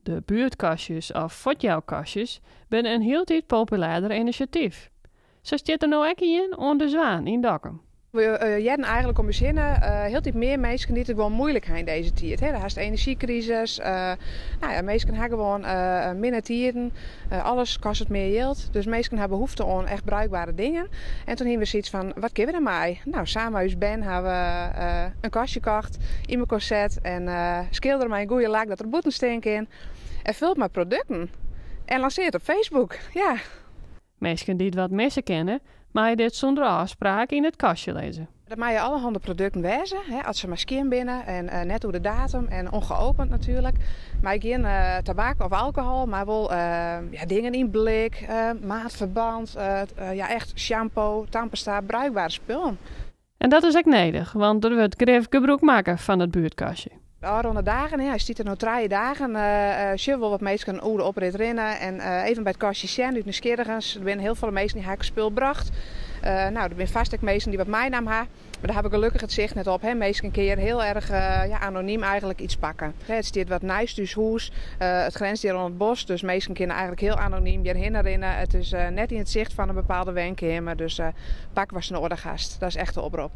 De buurtkastjes of fotjouwkastjes zijn een heel tijd populairder initiatief. Zo zit er nou ook in aan de Zwaan in Dokkum. We jaren eigenlijk om beginnen heel veel meer mensen die het gewoon moeilijk hebben in deze tijd. Er is de energiecrisis, mensen hebben gewoon minder tieren, alles kost het meer geld. Dus mensen hebben behoefte aan echt bruikbare dingen. En toen hebben we zoiets van, wat kunnen we ermee? Nou, samen met Ben hebben we een kastje gekocht, in mijn corset en schilderen maar een goede laag dat er boeten stinken in. En vult met producten. En lanceert op Facebook, ja. Mensen die het wat missen kennen, maar je dit zonder afspraak in het kastje lezen. Dat mag je allerhande producten wezen, als ze maar skin binnen en net hoe de datum en ongeopend natuurlijk. Maar geen tabak of alcohol, maar wel dingen in blik, maatverband, echt shampoo, tandpasta, bruikbare spullen. En dat is ook nodig, want er wordt grif gebruik maken van het buurtkastje. De oude dagen, hij zit er nog 3 dagen. Je wil wat mensen oude oprit rennen en even bij het kastje zijn, uit nieuwsgierigens. Er zijn heel veel mensen die haar spul bracht. Er zijn vast ook mensen die wat mijn naam hebben. Maar daar heb ik gelukkig het zicht net op. Mensen een keer heel erg anoniem eigenlijk iets pakken. Het staat wat nice dus huis. Het grenst hier aan het bos. Dus mensen kunnen eigenlijk heel anoniem hierheen rennen. Het is net in het zicht van een bepaalde wenkenhemmer. Dus pak was nodig gast. Dat is echt de oproep.